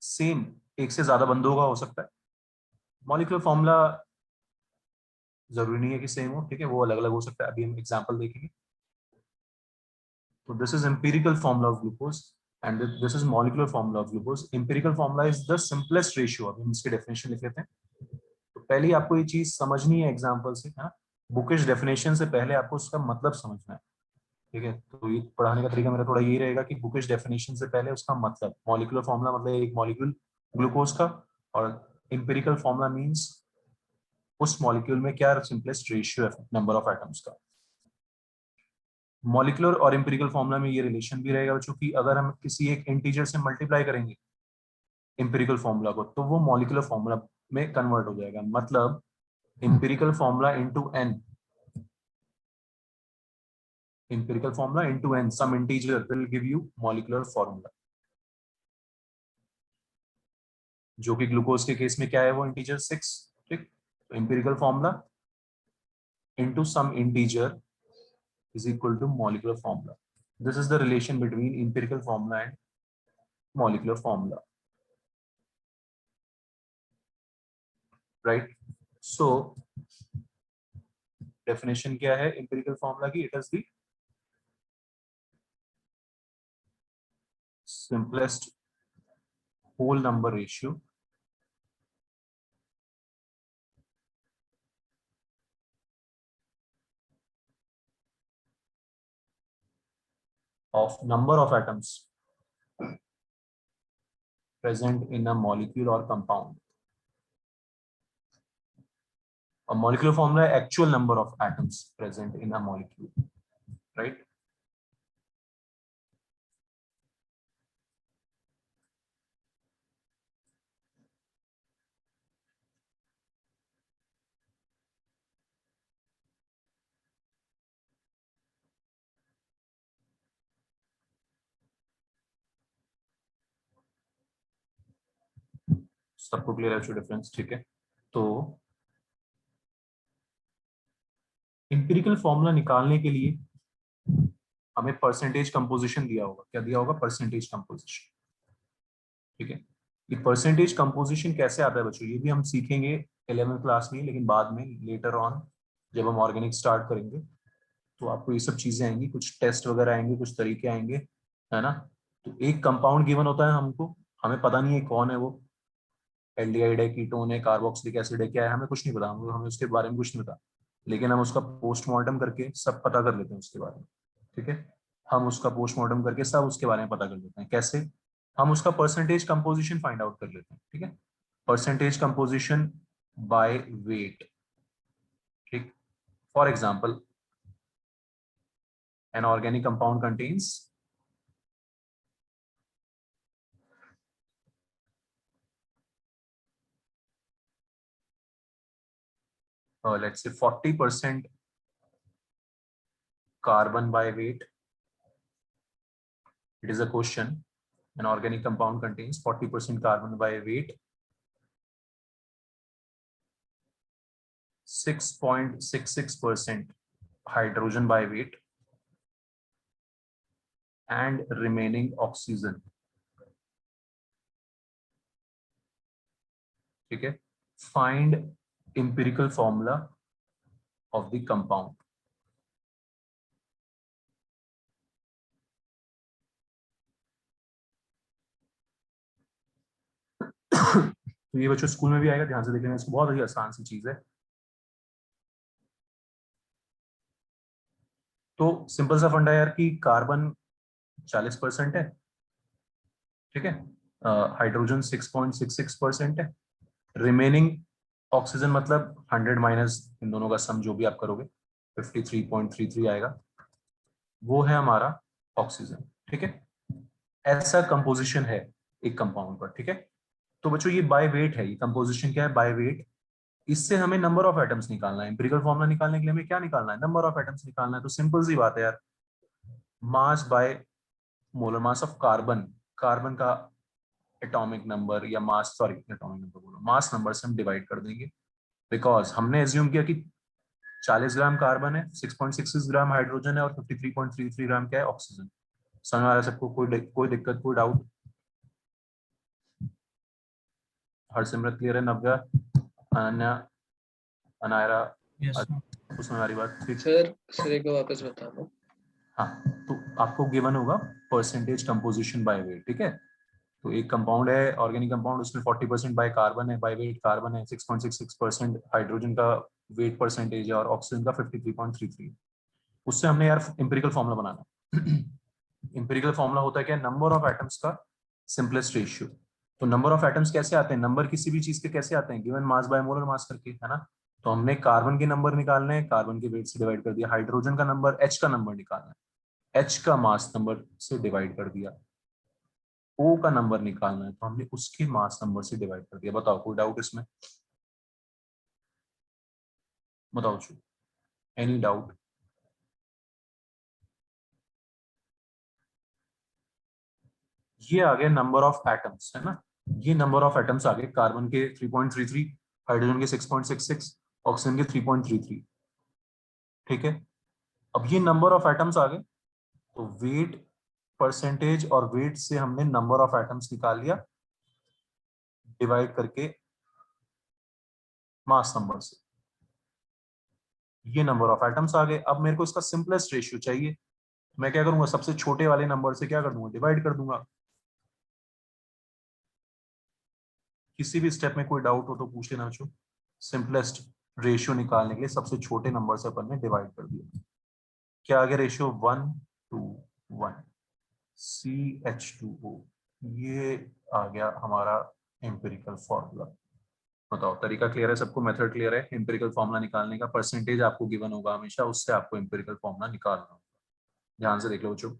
same एक से ज्यादा बंदों का हो सकता है, मॉलिक्यूलर फॉर्मूला जरूरी नहीं है कि सेम हो, ठीक है, वो अलग अलग हो सकता है। अभी हम एग्जांपल देखेंगे। तो this is empirical formula of glucose and this is molecular formula of glucose. Empirical formula is the simplest ratio. अभी हम इसके डेफिनेशन लिख लेते हैं। तो पहले आपको ये चीज समझनी है एग्जांपल से, है ना, बुकिश डेफिनेशन से पहले आपको उसका मतलब समझना है, ठीक है। तो ये पढ़ाने का तरीका मेरा थोड़ा यही रहेगा कि बुकिश डेफिनेशन से पहले उसका मतलब, मॉलिक्यूलर फॉर्मूला मतलब एक मॉलिक्यूल ग्लूकोज का, और एम्पिरिकल फॉर्मूला मींस उस मॉलिक्यूल में क्या सिंपलेस्ट रेशियो है नंबर ऑफ एटम्स का। मॉलिक्यूलर और एम्पिरिकल फॉर्मूला में ये रिलेशन भी रहेगा बच्चों की, अगर हम किसी एक इंटीजर से मल्टीप्लाई करेंगे एम्पिरिकल फॉर्मूला को, तो वो मॉलिक्यूलर फॉर्मूला में कन्वर्ट हो जाएगा। मतलब empirical formula into n, empirical formula into n, some integer will give you molecular formula, जो कि ग्लूकोज के केस में क्या है, वो इंटीजर 6, ठीक। तो empirical formula into some integer is equal to molecular formula. This is the relation between empirical formula and molecular formula, right? So definition क्या है empirical formula की? It is the simplest whole number ratio of number of atoms present in a molecule or compound. A molecular formula है actual number of atoms present in a molecule, right? सबको क्लियर है डिफरेंस, ठीक है? तो इंपिरिकल फॉर्मूला निकालने के लिए हमें परसेंटेज कंपोजिशन दिया होगा। क्या दिया होगा? परसेंटेज कंपोजिशन, ठीक है? ये परसेंटेज कंपोजिशन कैसे आता है बच्चों, ये भी हम सीखेंगे 11वीं क्लास में, लेकिन बाद में लेटर ऑन जब हम ऑर्गेनिक स्टार्ट करेंगे तो आपको ये सब चीजें आएंगी, कुछ टेस्ट वगैरह आएंगे, कुछ तरीके आएंगे, है ना? तो एक कंपाउंड गिवन होता है हमको, हमें पता नहीं है कौन है वो, एल्डिहाइड है, कीटोन है, कार्बोक्सिलिक एसिड है, क्या है, हमें कुछ नहीं पता, हमें उसके बारे में कुछ नहीं पता, लेकिन हम उसका पोस्टमार्टम करके सब पता कर लेते हैं उसके बारे में, ठीक है? हम उसका पोस्टमार्टम करके सब उसके बारे में पता कर लेते हैं। कैसे? हम उसका परसेंटेज कंपोजिशन फाइंड आउट कर लेते हैं, ठीक है? परसेंटेज कंपोजिशन बाय वेट, ठीक? For example, an organic compound contains let's say 40% carbon by weight. It is a question. An organic compound contains 40% carbon by weight, 6.66% hydrogen by weight, and remaining oxygen, ठीक है? Find empirical formula of the compound. तो ये बच्चों स्कूल में भी आएगा, ध्यान से देखेंगे इसको, बहुत ही आसान सी चीज है। तो सिंपल सा फंडा यार कि कार्बन 40% है, ठीक है? हाइड्रोजन 6.66% है, रिमेनिंग ऑक्सीजन मतलब 100 माइनस इन दोनों का सम जो भी आप करोगे 53.33 आएगा, वो है हमारा ऑक्सीजन, ठीक है? ऐसा कंपोजिशन है एक कंपाउंड पर, ठीक है? तो बच्चों ये बाय वेट है, ये कंपोजिशन क्या है? By weight. इससे हमें नंबर ऑफ एटम्स निकालना है। एम्पिरिकल फॉर्मूला निकालने के लिए हमें क्या निकालना है? नंबर ऑफ एटम्स निकालना है। तो सिंपल सी बात है यार, मास by molar mass of carbon, carbon का एटॉमिक नंबर या मास, सॉरी एटॉमिक नंबर बोलो, मास नंबर से हम डिवाइड कर देंगे, बिकॉज हमने एज्यूम किया कि 40 ग्राम कार्बन है, 6.66 ग्राम हाइड्रोजन है और 53.33 ग्राम क्या है? ऑक्सीजन। समझ आ रहा है सबको? कोई दिक्कत, कोई डाउट? हरसिमरत क्लियर है? नव्या, अनन्या, अनायरा, यस उसमें हमारी बात ठीक? सर एक बार वापस बता दो। हाँ, तो आपको गिवन होगा परसेंटेज कंपोजिशन बाय वेट, ठीक है? तो एक कंपाउंड है ऑर्गेनिक कंपाउंड, उसमें 40% बाय कार्बन है, बाय वेट कार्बन है, 6.66% हाइड्रोजन का वेट परसेंटेज है और ऑक्सीजन का 53.33। उससे हमने यार एम्पिरिकल फॉर्मूला बनाना। एम्पिरिकल फॉर्मूला होता है क्या? नंबर ऑफ एटम्स का सिंपलेस्ट रेशियो। तो नंबर ऑफ एटम्स कैसे आते हैं? नंबर किसी भी चीज के कैसे आते हैं? गिवन मास बाय मोलर मास करके, है ना? तो हमने कार्बन के नंबर निकालने हैं, कार्बन के वेट से डिवाइड कर दिया। हाइड्रोजन का नंबर, एच का नंबर निकालना है, एच का मास नंबर से डिवाइड कर दिया। ओ का नंबर निकालना है तो हमने उसके मास नंबर से डिवाइड कर दिया। बताओ कोई डाउट इसमें? बताओ, एनी डाउट? ये आ गया नंबर ऑफ एटम्स, है ना? ये नंबर ऑफ एटम्स आ गए, कार्बन के 3.33, हाइड्रोजन के 6.66, ऑक्सीजन के 3.33, ठीक है? अब ये नंबर ऑफ एटम्स आ गए, तो वेट परसेंटेज और वेट से हमने नंबर ऑफ एटम्स निकाल लिया डिवाइड करके मास नंबर से। ये नंबर ऑफ एटम्स आ गए। अब मेरे को इसका सिंपलेस्ट रेशियो चाहिए, मैं क्या करूंगा? सबसे छोटे वाले नंबर से क्या कर दूंगा? डिवाइड कर दूंगा। किसी भी स्टेप में कोई डाउट हो तो पूछ लेना बच्चों। सिंपलेस्ट रेशियो निकालने के लिए सबसे छोटे नंबर से अपन ने डिवाइड कर दिया। क्या आ गया रेशियो? 1:1 CH2O। ये आ गया हमारा एम्पिरिकल फॉर्मूला। बताओ, तरीका क्लियर है सबको, मेथड क्लियर है? एम्पिरिकल फॉर्मूला निकालने का परसेंटेज आपको गिवन होगा हमेशा, उससे आपको एम्पिरिकल फॉर्मूला निकालना होगा। ध्यान से देख लो बच्चों।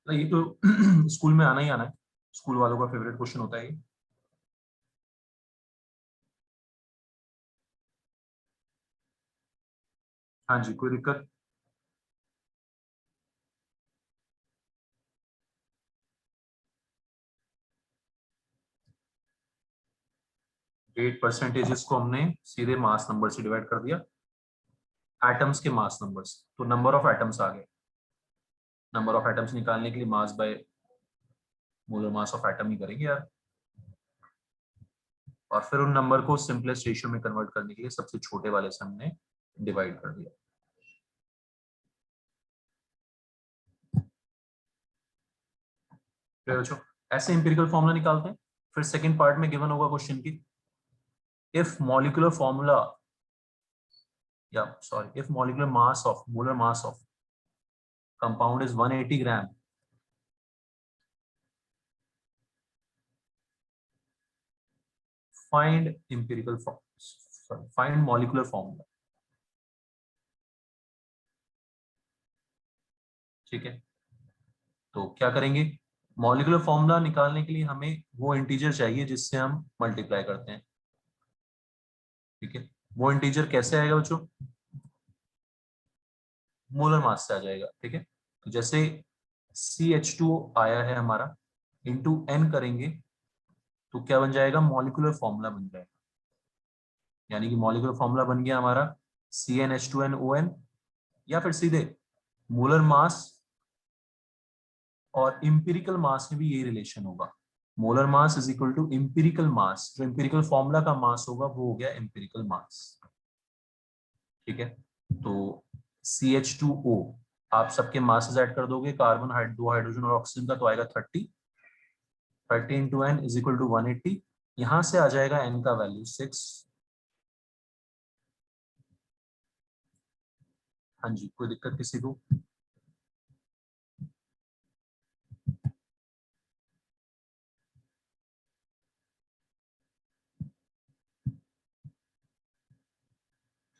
ये तो स्कूल में आना ही आना है, स्कूल वालों का फेवरेट क्वेश्चन होता है ये। हाँ जी, कोई दिक्कत? वेट परसेंटेजेस को हमने सीधे मास नंबर से डिवाइड कर दिया, एटम्स के मास नंबर से, तो नंबर ऑफ एटम्स आ गए। नंबर ऑफ एटम्स निकालने के लिए mass by molar mass of atom ही करेंगे यार, और फिर उन नंबर को सिंपलेस्ट रेशियो में कन्वर्ट करने के लिए सबसे छोटे वाले से हमने डिवाइड कर दिया। बच्चों ऐसे इंपिरिकल फॉर्मूला निकालते हैं। फिर सेकंड पार्ट में गिवन होगा क्वेश्चन की, इफ मॉलिक्यूलर फॉर्मूला या sorry if molecular mass of molar mass of compound is 180 gram, find empirical find molecular formula. ठीक है, तो क्या करेंगे, मॉलिक्यूलर फॉर्मूला निकालने के लिए हमें वो इंटीजर चाहिए जिससे हम मल्टीप्लाई करते हैं। ठीक है, वो इंटीजर कैसे आएगा बच्चों? मोलर मास से आ जाएगा। ठीक है, तो जैसे CH2 आया है हमारा, इंटू n करेंगे तो क्या बन जाएगा, मॉलिक्यूलर फॉर्मूला बन जाएगा। यानी कि मॉलिक्यूलर फॉर्मूला बन गया हमारा CnH2nOn, या फिर सीधे मोलर मास और इंपिरिकल मास में भी यही रिलेशन होगा। Molar mass is equal to empirical mass, जो इंपिरिकल फॉर्मूला का मास होगा वो हो गया इंपिरिकल मास। ठीक है, तो CH2O आप सबके मासेस ऐड कर दोगे, कार्बन दो हाइड्रोजन और ऑक्सीजन का, तो आएगा 30 into n is equal to 180। यहां से आ जाएगा n का वैल्यू 6। हाँ जी, कोई दिक्कत किसी को?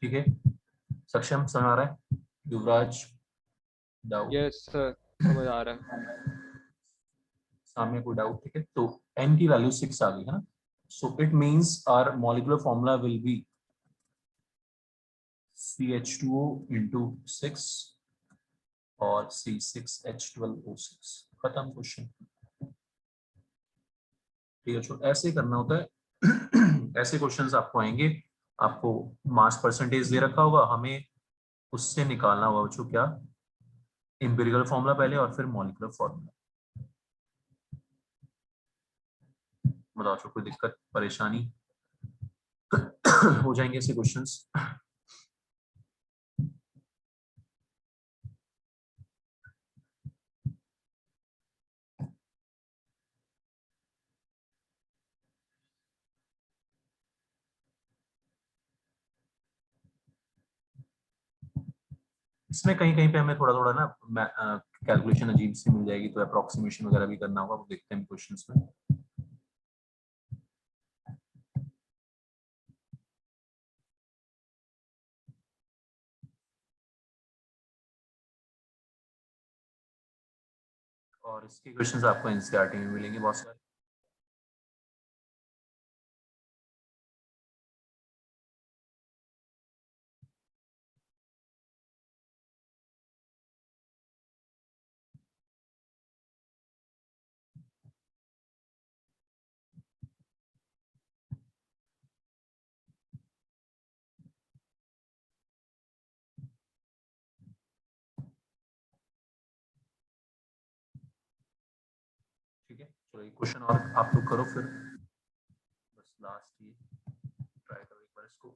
ठीक है, सक्षम समझ आ रहा है? युवराज, डाउट? यस सर, समझ आ रहा है। सामने कोई डाउट? ठीक है, तो n की वैल्यू 6 आ गई है ना, so it means our molecular formula will be CH2O into 6 और C6H12O6। खत्म क्वेश्चन। ठीक है, तो ऐसे ही करना होता है। ऐसे क्वेश्चंस आपको आएंगे, आपको मास परसेंटेज दे रखा होगा, हमें उससे निकालना होगा बच्चों क्या, इंपिरिकल फॉर्मूला पहले और फिर मॉलिक्यूलर फॉर्मूला। बताओ बच्चों, कोई दिक्कत परेशानी? हो जाएंगे ऐसे क्वेश्चंस। इसमें कहीं कहीं पे हमें थोड़ा थोड़ा ना कैलकुलेशन अजीब सी मिल जाएगी, तो अप्रोक्सीमेशन वगैरह भी करना होगा, वो देखते हैं क्वेश्चंस में। और इसके क्वेश्चंस आपको एनसीईआरटी में मिलेंगे बहुत सारे। ठीक है, चलो एक क्वेश्चन और आप लोग करो, फिर बस लास्ट ये ट्राई करो एक बार इसको।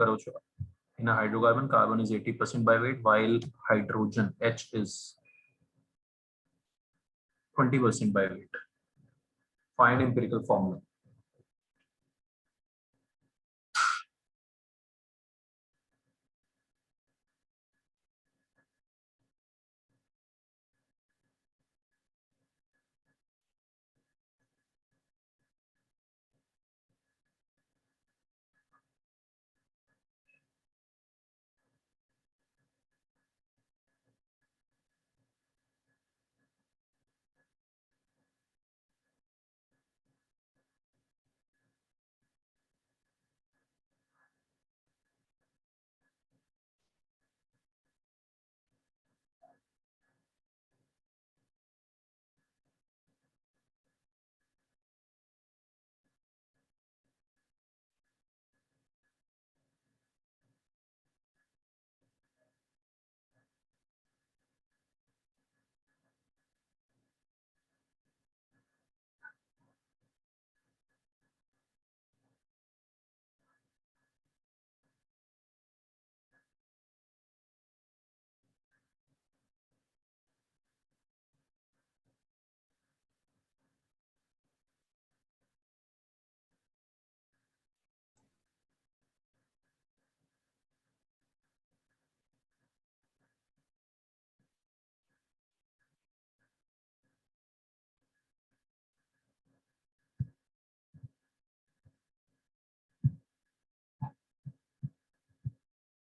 करो चलो. In a hydrocarbon, carbon is 80% by weight, while hydrogen H is 20% by weight. Find empirical formula.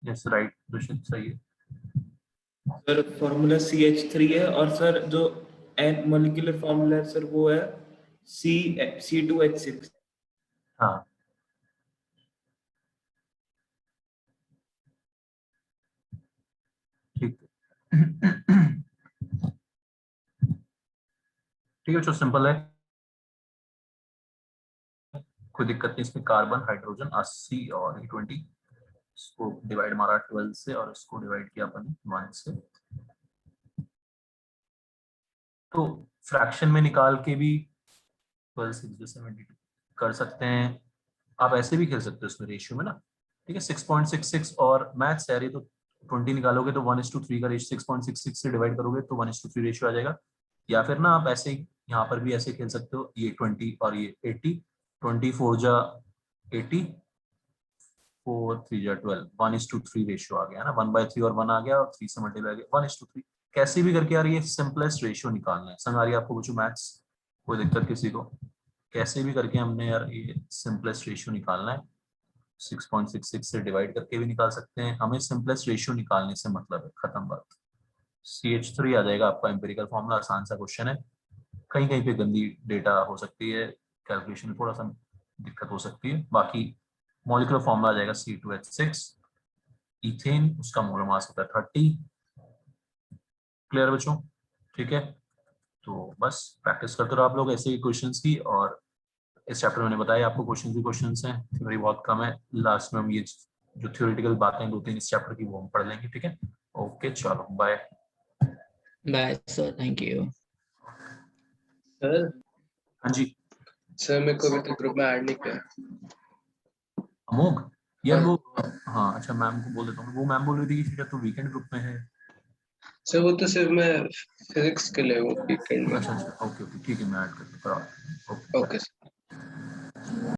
Yes, right. Dushyant सही है. सर फॉर्मूला CH3 है और सर जो एन मॉलिक्यूलर फॉर्मूला है सर वो है C2H6. हाँ. ठीक ठीक है, जो सिंपल है, कोई दिक्कत नहीं इसमें. कार्बन हाइड्रोजन 80 और 20, इसको डिवाइड मारा 12 से और इसको डिवाइड किया अपन 1 से. तो फ्रैक्शन में निकाल के भी 12 6 72 कर सकते हैं. आप ऐसे भी खेल सकते हो इसमें रेशियो में ना. ठीक है, 6.66 और मैथ्स है तो 20 निकालोगे तो 1:3 का रेशियो, 6.66 से डिवाइड करोगे तो 1:3 रेशियो आ जाएगा. या फिर ना आप ऐसे ही यहाँ पर भी ऐसे खेल सकते हो, ये 20 और ये 80, 24 जा 80, 4 3 जा 12, 1:3 रेशियो आ गया ना. 1/3 और 1 आ गया और 3 से मल्टीप्लाई गया 1:3. कैसे भी करके यार ये सिंपलेस्ट रेशियो निकालना है. समझ आ रही है आपको बच्चों मैथ्स? कोई दिक्कत किसी को? कैसे भी करके हमने यार ये सिंपलेस्ट रेशियो निकालना है. 6.66 से डिवाइड करके भी निकाल सकते हैं. हमें सिंपलेस्ट रेशियो निकालने से मतलब है, खत्म बात. CH3 आ जाएगा आपका एम्पिरिकल फॉर्मूला. आसान सा क्वेश्चन है. कहीं कहीं पे गंदी डेटा हो सकती है, कैलकुलेशन में थोड़ा सा दिक्कत हो सकती है. बाकी मॉलिक्यूलर फॉर्मूला आ जाएगा C2H6. इथेन, उसका मोलर मास होता है 30. क्लियर बच्चों? ठीक है, तो बस प्रैक्टिस करते रहो आप लोग ऐसे ही क्वेश्चंस की. और इस चैप्टर में मैंने बताया आपको क्वेश्चंस हैं, थ्योरी बहुत कम है. लास्ट में हम ये जो थ्योरेटिकल बातें 2-3 इस चैप्टर की वो हम पढ़ लेंगे. ठीक है, ओके चलो bye. Bye, sir. Thank you. Sir हाँ जी. सर मेरे को अभी तक ग्रुप में ऐड नहीं किया. अमोघ यार वो, हाँ अच्छा मैम को बोल देता हूँ. वो मैम बोल रही थी कि शायद तो वीकेंड ग्रुप में है. सर वो तो सिर्फ मैं फिजिक्स के लिए हूँ वीकेंड में. अच्छा ओके ठीक है, मैं ऐड करता हूँ. Okay sir.